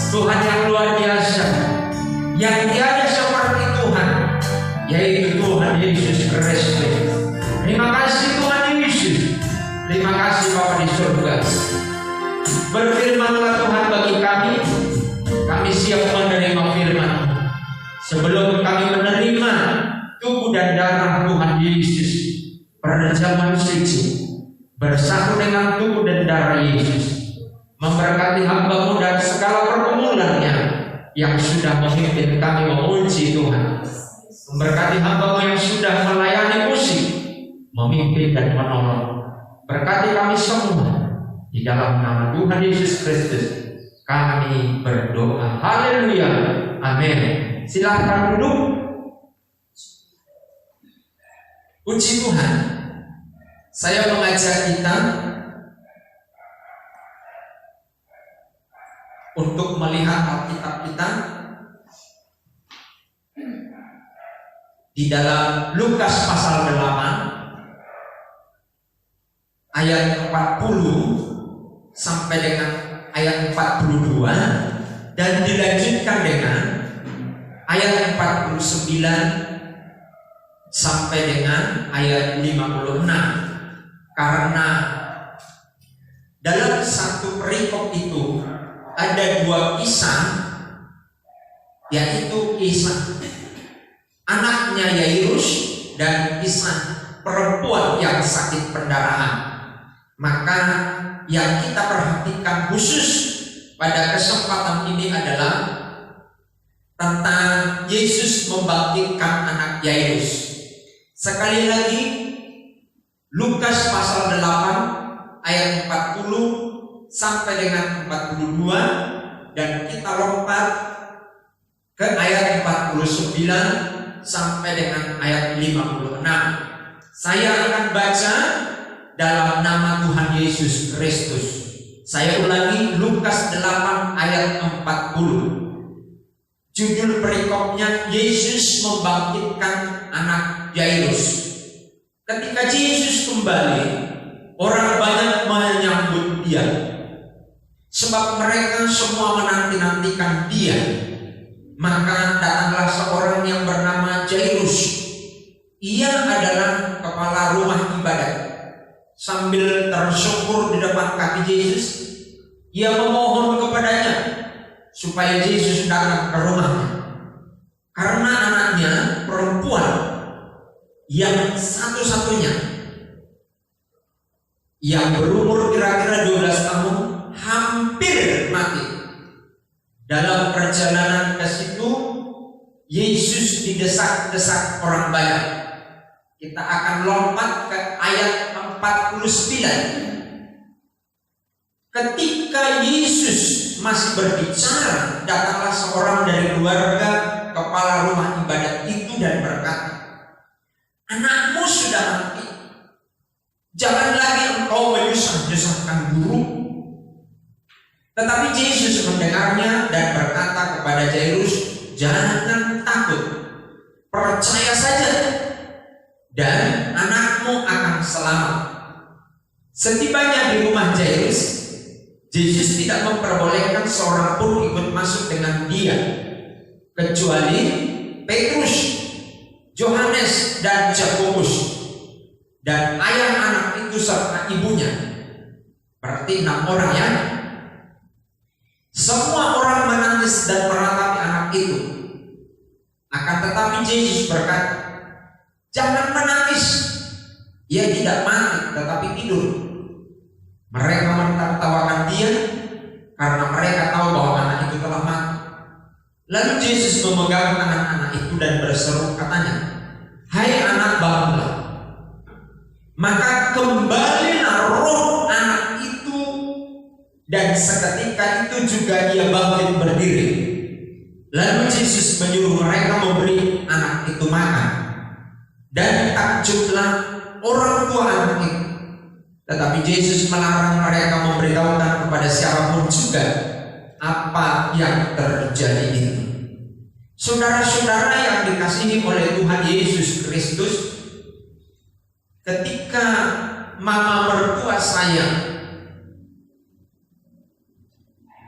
Tuhan yang luar biasa, yang tiada seperti Tuhan, yaitu Tuhan Yesus Kristus. Terima kasih Tuhan Yesus. Terima kasih Bapa di surga. Berfirmanlah Tuhan bagi kami siap menerima firman. Sebelum kami menerima tubuh dan darah Tuhan Yesus pada zaman suci, bersatu dengan tubuh dan darah Yesus, memberkati hamba-Mu dan segala pergumulannya yang sudah memimpin kami memuji Tuhan. Memberkati hamba-Mu yang sudah melayani musik, memimpin dan menolong. Berkati kami semua. Di dalam nama Tuhan Yesus Kristus kami berdoa. Haleluya. Amin. Silakan duduk. Puji Tuhan. Saya mengajak kita untuk melihat Alkitab kita di dalam Lukas pasal 8 ayat 40 sampai dengan ayat 42 dan dilanjutkan dengan ayat 49 sampai dengan ayat 56. Karena dalam satu perikop itu ada dua kisah, yaitu kisah anaknya Yairus dan kisah perempuan yang sakit pendarahan. Maka yang kita perhatikan khusus pada kesempatan ini adalah tentang Yesus membangkitkan anak Yairus. Sekali lagi, Lukas pasal 8 ayat 40 sampai dengan 42, dan kita lompat ke ayat 49 sampai dengan ayat 56. Saya akan baca dalam nama Tuhan Yesus Kristus. Saya ulangi, Lukas 8 ayat 40. Judul perikopnya, Yesus membangkitkan anak Yairus. Ketika Yesus kembali, orang banyak menyambut dia, sebab mereka semua menanti-nantikan dia. Maka datanglah seorang yang bernama Yairus. Ia adalah kepala rumah ibadat. Sambil tersungkur di depan kaki Yesus, ia memohon kepadanya supaya Yesus datang ke rumahnya, karena anaknya perempuan yang satu-satunya, yang berumur kira-kira 12 tahun, hampir mati. Dalam perjalanan ke situ, Yesus didesak-desak orang banyak. Kita akan lompat ke ayat 49. Ketika Yesus masih berbicara, datanglah seorang dari keluarga kepala rumah ibadat itu dan berkata, "Anakmu sudah mati. Jangan lagi engkau menyusah-nyusahkan guru." Tetapi Yesus mendengarnya dan berkata kepada Yairus, "Jangan takut, percaya saja, dan anakmu akan selamat." Setibanya di rumah Yairus, Yesus tidak memperbolehkan seorang pun ikut masuk dengan dia, kecuali Petrus, Yohanes, dan Yakobus, dan ayah anak itu serta ibunya. Berarti 6 orang ya. Semua orang menangis dan meratapi anak itu. Akan tetapi Yesus berkata, "Jangan menangis. Ia tidak mati, tetapi tidur." Mereka menertawakan dia karena mereka tahu bahwa anak itu telah mati. Lalu Yesus memegang anak-anak itu dan berseru, katanya, "Hai anak, bangunlah." Maka kembalilah roh anak itu, dan seketika itu juga ia bangkit berdiri. Lalu Yesus menyuruh mereka memberi anak itu makan, dan takjublah orang tua anak itu. Tetapi Yesus melarang mereka memberitahukan kepada siapapun juga apa yang terjadi itu. Saudara-saudara yang dikasihi oleh Tuhan Yesus Kristus, ketika mama mertua saya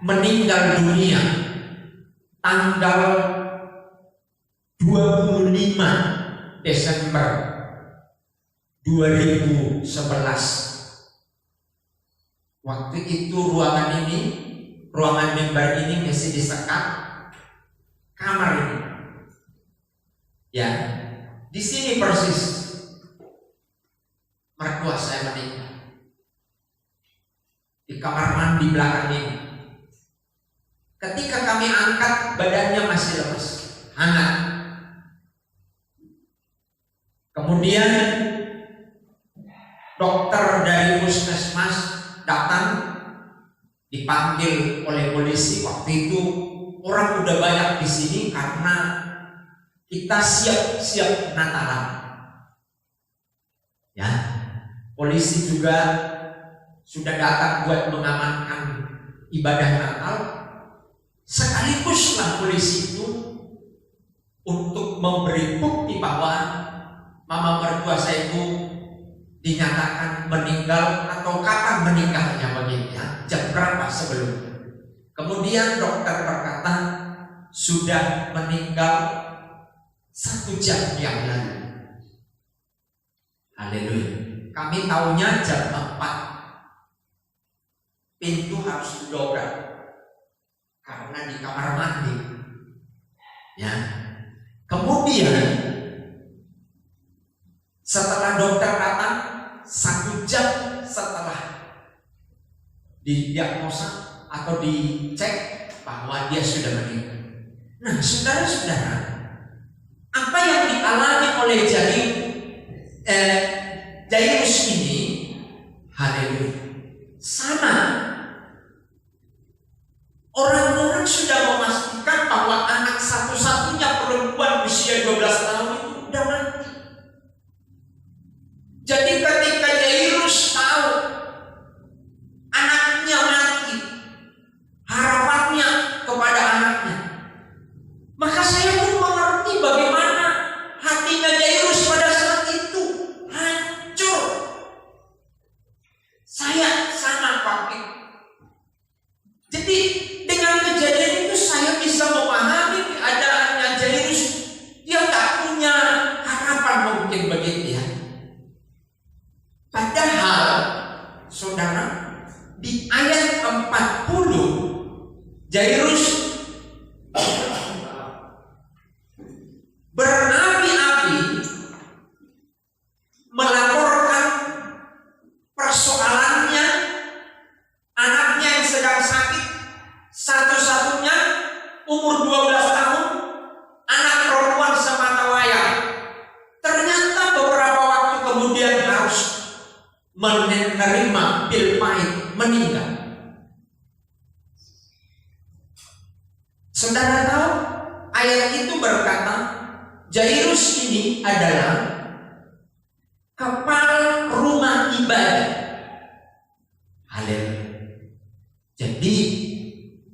meninggal dunia, tanggal 25 Desember 2011. Waktu itu ruangan mimbar ini masih disekat, kamar ini. Ya, di sini persis mertua saya meninggal. Di kamar mandi belakang ini. Ketika kami angkat, badannya masih lemas, hangat. Kemudian dokter dari puskesmas datang, dipanggil oleh polisi. Waktu itu orang udah banyak di sini karena kita siap-siap Natalan. Ya, polisi juga sudah datang buat mengamankan ibadah Natal. Sekaligus polisi itu untuk memberi bukti bahwa mama mertua saya itu dinyatakan meninggal atau kapan meninggalnya begitu ya, jam berapa sebelumnya. Kemudian dokter berkata sudah meninggal 1 jam yang lalu. Haleluya. Kami tahunya jam 4. Pintu harus didobrak karena di kamar mandi. Ya. Kemudian setelah dokter datang 1 jam setelah didiagnosa atau dicek bahwa dia sudah meninggal. Nah, saudara-saudara, apa yang dialami oleh Jairus ini, haleluya, sama. Orang-orang sudah memastikan bahwa anak satu-satunya perempuan usia 12 tahun itu udah mati. Jadi ketika Jairus tahu anaknya mati, harapannya kepada anaknya, maka saya pun mengerti bagaimana hatinya Jairus pada saat itu hancur. Saya sama pakai. Jadi dengan kejadian itu saya bisa memahami keadaannya Jairus. Dia tak punya harapan mungkin begitu ya. Padahal saudara, di ayat 40 Jairus berapi-api melaporkan persoalannya, anaknya yang sedang sakit, satu-satunya umur 12 tahun, anak perempuan semata wayang. Ternyata beberapa waktu kemudian harus menerima pil pahit, meninggal. Saudara tahu, ayat itu berkata Jairus ini adalah kepala rumah ibadah. Haleluya. Jadi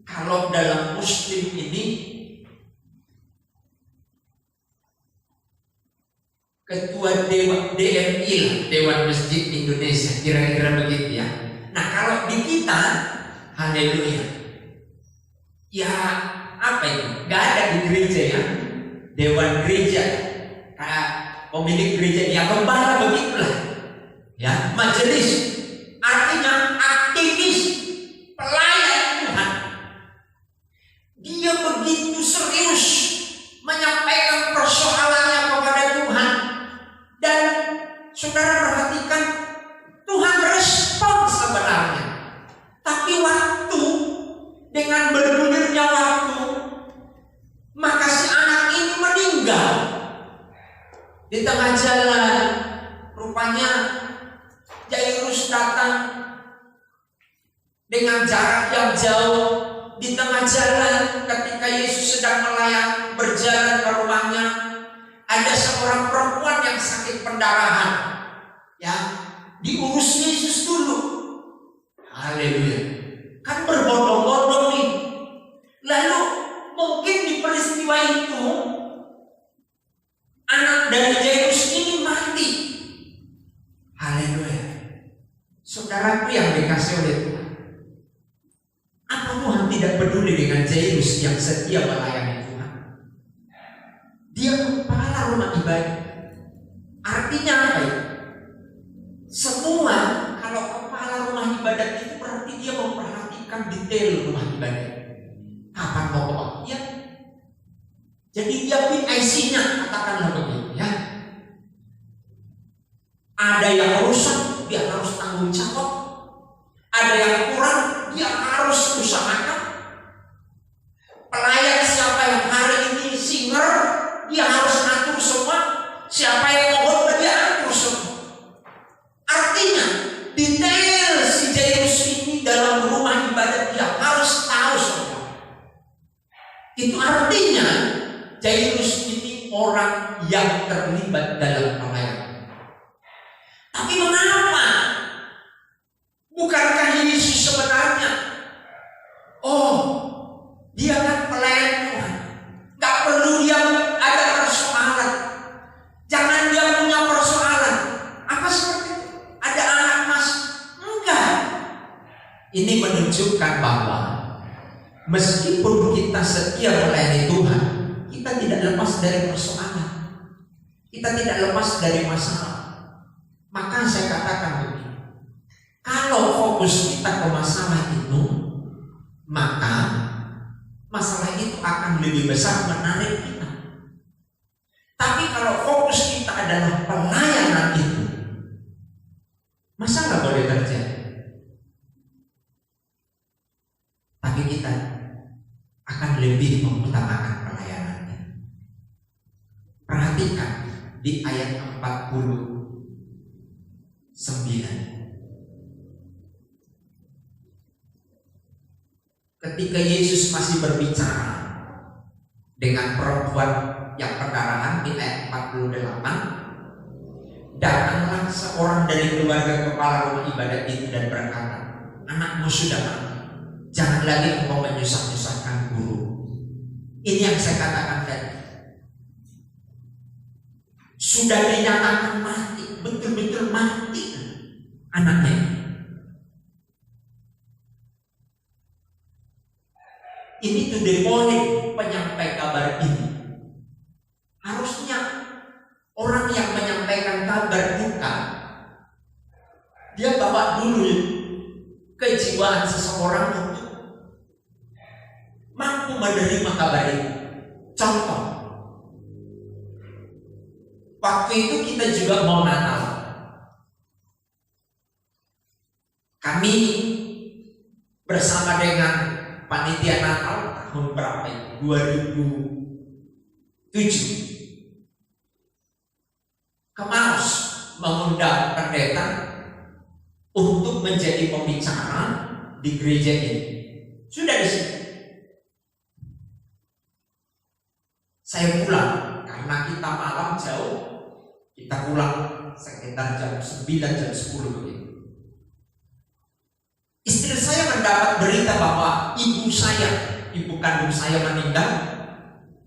kalau dalam Muslim ini ketua DMI, Dewan Masjid Indonesia, kira-kira begitu ya. Nah kalau di kita, haleluya, ya apa itu? Gak ada di gereja ya, Dewan Gereja, pemilik gereja, ya gembala begitulah, ya majelis, artinya aktivis, pelayan Tuhan. Dia begitu serius menyampaikan persoalannya kepada Tuhan. Dan saudara perhatikan, Tuhan respon sebenarnya. Tapi waktu, dengan bergulirnya waktu, maka si anak ini meninggal di tengah jalan. Rupanya Jairus datang dengan jarak yang jauh. Di tengah jalan ketika Yesus sedang melayang berjalan ke rumahnya, ada seorang perempuan yang sakit pendarahan, ya, diurus Yesus dulu. Haleluya. Kan berbondong-bondong nih. Lalu mungkin di peristiwa itu anak dari Jairus ini mati. Haleluya. Saudaraku yang dikasih oleh Tuhan, apa Tuhan tidak peduli dengan Jairus yang setia melayani Dia kepala rumah ibadah. Artinya apa ya? Semua, kalau kepala rumah ibadah itu berarti dia memperhatikan detail rumah ibadah. Kapan mau kebaktian? Jadi dia PIC-nya, katakanlah begitu ya. Ada yang rusak, dia harus tanggung jawab. Ada yang kurang, dia harus usahakan. Pelayan siapa yang hari ini singer, dia harus atur semua. Siapa yang mohon, dia atur semua. Artinya, detail si Jairus ini dalam rumah ibadat dia harus tahu semua. Itu artinya Jairus ini orang yang terlibat dalam pelayanan. Tapi mengapa? Bukankah Yesus sebenarnya? Oh, dia kan pelayan Tuhan. Gak perlu dia ada persoalan. Jangan dia punya persoalan. Apa seperti itu? Ada anak mas? Enggak. Ini menunjukkan bahwa meskipun kita setia melayani Tuhan, kita tidak lepas dari persoalan. Kita tidak lepas dari masalah. Maka saya katakan begini, kalau fokus kita ke masalah itu, maka masalah itu akan lebih besar menarik kita. Tapi kalau fokus kita adalah pelayanan itu, masalah boleh terjadi. Tapi kita akan lebih mengutamakan pelayanannya. Perhatikan di ayat 49. Ketika Yesus masih berbicara dengan perempuan yang pendarahan di ayat 48, datanglah seorang dari keluarga kepala rumah ibadat itu dan berkata, anakmu sudah mati, jangan lagi engkau menyusah-nyusahkan guru. Ini yang saya katakan tadi. Sudah dinyatakan mati, betul-betul mati anaknya. Ini to the point penyampai kabar ini. Harusnya orang yang menyampaikan kabar duka, dia bawa dulu kejiwaan seseorang untuk mampu menerima kabar ini. Contoh, waktu itu kita juga mau Natal. Kami bersama dengan panitia Natal tahun berapa itu? 2007 ke Maros mengundang pendeta untuk menjadi pembicara di gereja ini. Sudah di sini. Saya pulang karena kita malam jauh. Kita pulang sekitar jam 9 jam 10 begitu. Istri saya mendapat berita bahwa ibu kandung saya meninggal.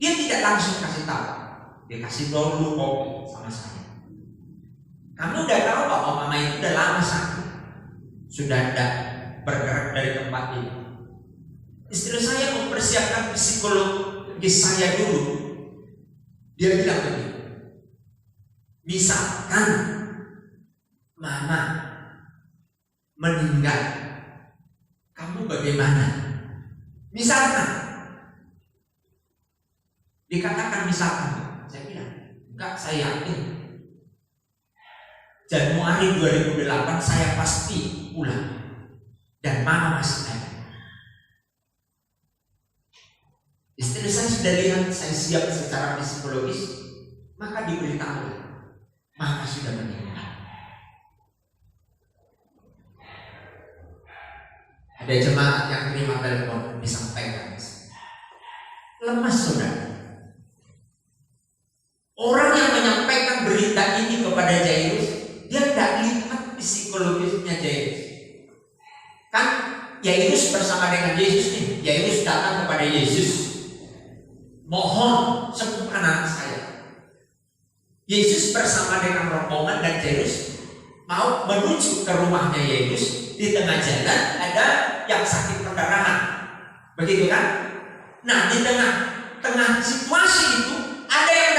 Dia tidak langsung kasih tahu. Dia kasih dulu kopi sama saya. Kamu udah tahu bahwa mama itu udah lama sakit, sudah tidak bergerak dari tempat ini. Istri saya mempersiapkan psikologis saya dulu. Dia bilang begini, misalkan mama meninggal, kamu bagaimana? Misalkan, dikatakan misalkan, saya bilang, enggak, saya yakin Januari 2008 saya pasti pulang dan mama masih ada. Istri saya sudah lihat saya siap secara psikologis, maka diberitahu mama sudah meninggal. Ada jemaat yang terima telepon disampaikan, lemas saudara. Orang yang menyampaikan berita ini kepada Jairus, dia tidak lihat psikologisnya Jairus. Kan Jairus bersama dengan Yesus nih. Jairus datang kepada Yesus, mohon sembuhkan anak saya. Yesus bersama dengan rombongan dan Jairus mau menuju ke rumahnya Yesus. Di tengah jalan ada yang sakit perdarahan, begitu kan? Nah, di tengah situasi itu ada yang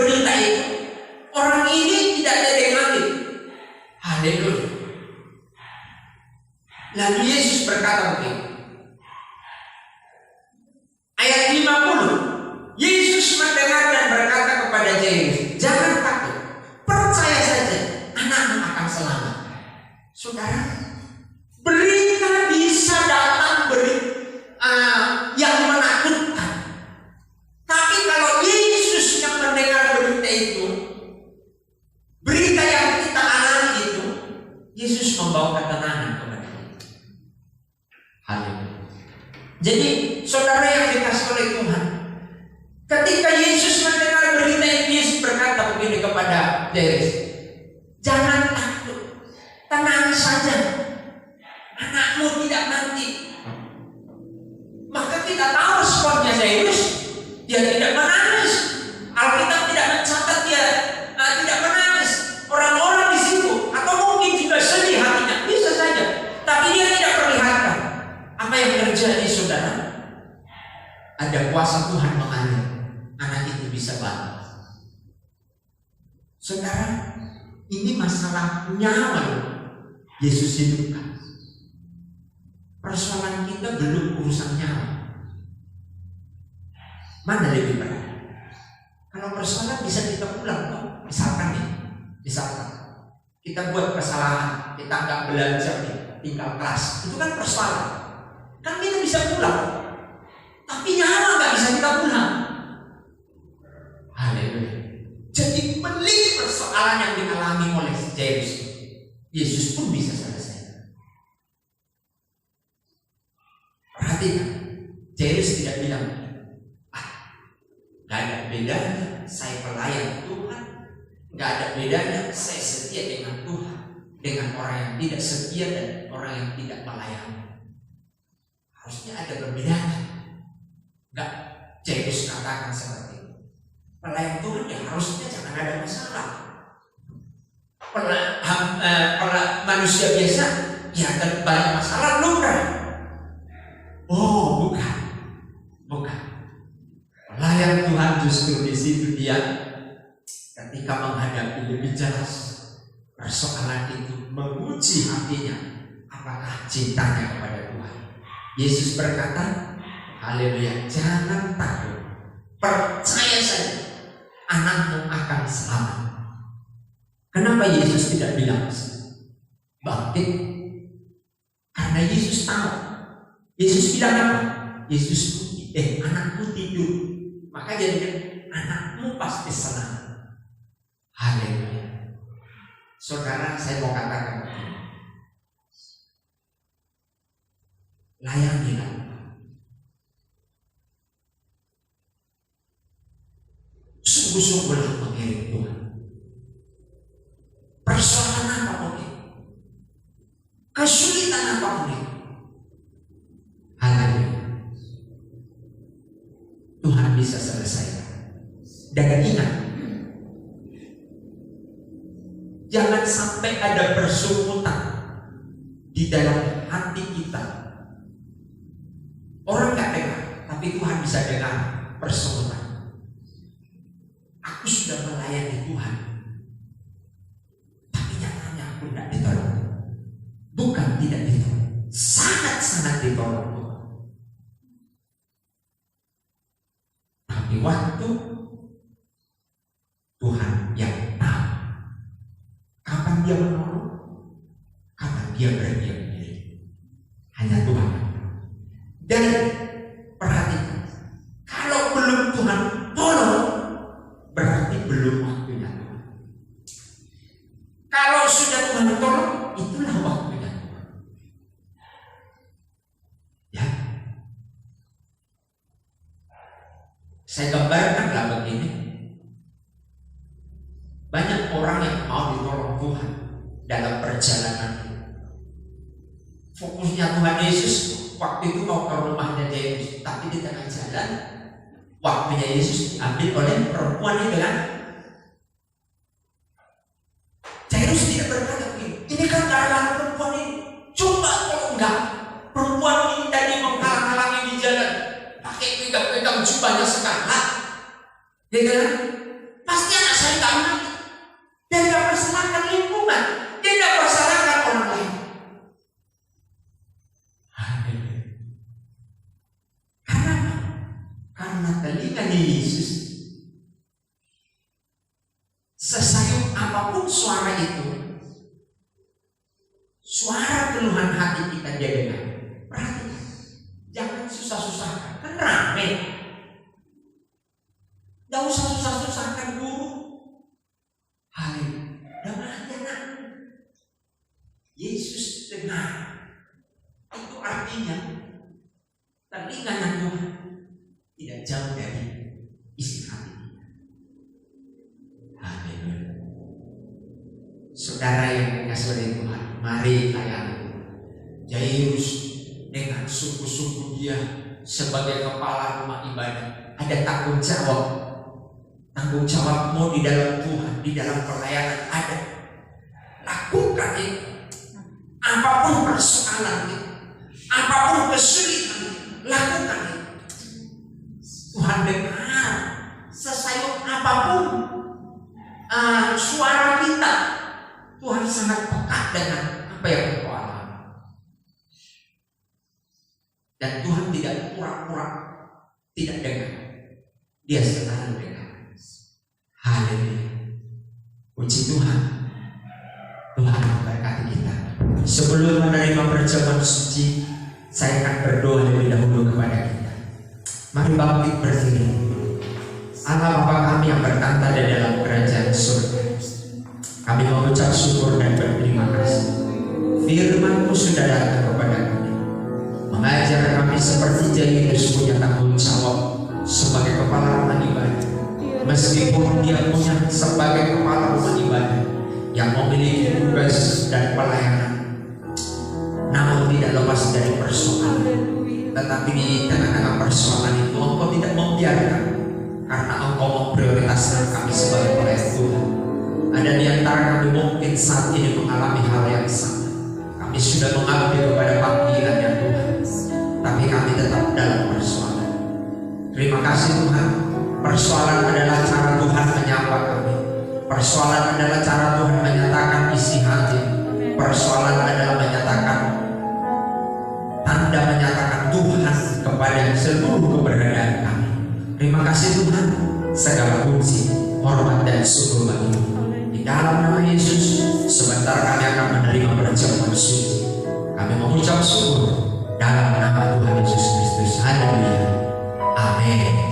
berita itu, orang ini tidak ada yang ambil. Haleluya. Lalu Yesus berkata begini. Ayat 50. Yesus mendengar dan berkata kepada Jairus, jangan takut, percaya saja, anakmu akan selamat. Saudara, berita bisa datang yang menakutkan. Tapi kalau Yesus yang mendengar berita itu, berita yang kita alami itu, Yesus membawa ketenangan kepada kita. Haleluya. Jadi saudara yang dikasih oleh Tuhan, ketika Yesus mendengar berita itu, Yesus berkata begini kepada Jairus, jangan takut, tenang saja, anakmu tidak mati. Maka kita tahu responnya Jairus, dia tidak menangis. Alkitab tidak mencatat dia tidak menangis. Orang-orang di situ atau mungkin juga sedih hatinya, bisa saja, tapi dia tidak perlihatkan. Apa yang terjadi, saudara? Ada kuasa Tuhan mengalir, anak itu bisa bangun. Saudara, ini masalah nyawa Yesus hidupkan. Persoalan kita belum urusan nyawa. Mana lebih berat? Kalau persoalan bisa kita pulang, toh. Misalkan kita buat kesalahan, kita nggak belajar nih, tinggal kelas, itu kan persoalan. Kan kita bisa pulang, tapi nyawa nggak bisa kita pulang. Haleluya. Jadi pelik persoalan yang dialami oleh Jairus, Yesus pun bisa selesai. Perhatikan, Jairus tidak bilang, gak ada bedanya saya pelayan Tuhan, gak ada bedanya saya setia dengan Tuhan dengan orang yang tidak setia dan orang yang tidak melayani. Harusnya ada perbedaan. Gak Jairus katakan seperti itu. Pelayan Tuhan ya harusnya jangan ada masalah. Manusia biasa ya ada banyak masalah, lumrah. Oh, bukan. Pelayan Tuhan justru di situ dia ketika menghadapi lebih jelas persoalan itu, menguji hatinya apakah cintanya kepada Tuhan. Yesus berkata, haleluya, jangan takut, percaya saja, anakmu akan selamat. Kenapa Yesus tidak bilang bangkit? Karena Yesus tahu. Yesus bilang apa? Yesus anakku tidur. Maka jadi anakmu pasti senang. Haleluya. Saudara, saya mau katakan begini. Layanilah. Sungguh-sungguhlah mengiring Tuhan. Persoalan apapun itu, kesulitan apapun itu, haleluya, Tuhan bisa selesaikan. Dan ingat, jangan sampai ada persungutan di dalam hati kita. Orang gak dengar, tapi Tuhan bisa dengar persungutan. Aku sudah melayani Tuhan, tapi nyatanya aku tidak ditolong. Bukan tidak ditolong, sangat-sangat ditolong Tuhan. Tapi waktu Tuhan yang tahu kapan dia menolong, kapan dia berdiam diri, hanya Tuhan. Dan perhatikan, kalau belum Tuhan tolong, berarti belum waktunya Tuhan. Kalau sudah Tuhan tolong, itulah waktunya Tuhan. Ya, saya gambarkanlah begini. Banyak orang yang mau ditolong Tuhan dalam perjalanan. Fokusnya Tuhan Yesus waktu itu mau ke rumahnya Jairus, tapi di tengah jalan waktunya Yesus diambil oleh perempuan itu kan. Jairus tidak berkata begini, ini kan keadaan perempuan ini. Coba kalau enggak, perempuan ini tadi menghalang-halangi di jalan, pakai pegang-pegang jubahnya sekarang, ya kan? Pasti Sesayup apapun suara itu, suara keluhan hati kita dia dengar. Perhatikan, jangan susah-susahkan, kan rame. Gak usah susah-susahkan guru. Haleluya, damai aja nak. Yesus dengar. Itu artinya telinganya Tuhan tidak jauh dari isi hati kita. Haleluya. Saudara yang dikasihi oleh Tuhan, mari layani Jairus dengan sungguh-sungguh dia sebagai kepala rumah ibadah. Ada tanggung jawabmu di dalam Tuhan, di dalam pelayanan ada. Lakukan itu. Apapun persoalan itu, apapun kesulitan, lakukan itu. Tuhan dengar sesayup apapun suara kita. Tuhan sangat peka dengan apa yang engkau alami. Dan Tuhan tidak pura-pura tidak dengar. Dia selalu dengar. Haleluya. Puji Tuhan. Tuhan memberkati kita. Sebelum menerima perjamuan suci, saya akan berdoa lebih dahulu kepada kita. Mari bangkit berdiri. Allah Bapa kami yang bertata di dalam kerajaan surga, kami mengucap syukur dan berterima kasih. Firman-Mu sudah datang kepada kami, mengajar kami seperti Jairus punya tanggung jawab sebagai kepala rumah ibadah. Meskipun dia punya sebagai kepala rumah ibadah yang memiliki tugas dan pelayanan, namun tidak lepas dari persoalan. Tetapi di tengah-tengah persoalan itu Engkau tidak membiarkan, karena Engkau memprioritaskan kami sebagai pelayan Tuhan. Ada di antara kami mungkin saat ini mengalami hal yang sama. Kami sudah mengabdi kepada panggilan yang Tuhan, tapi kami tetap dalam persoalan. Terima kasih Tuhan. Persoalan adalah cara Tuhan menyapa kami. Persoalan adalah cara Tuhan menyatakan isi hati. Persoalan adalah menyatakan tanda menyatakan Tuhan kepada seluruh keberadaan kami. Terima kasih Tuhan. Segala puji, hormat dan syukur bagi-Mu. Di dalam nama Yesus, sebentar kami akan menerima perjamuan suci. Kami mengucap syukur dalam nama Tuhan Yesus Kristus. Haleluya. Amin.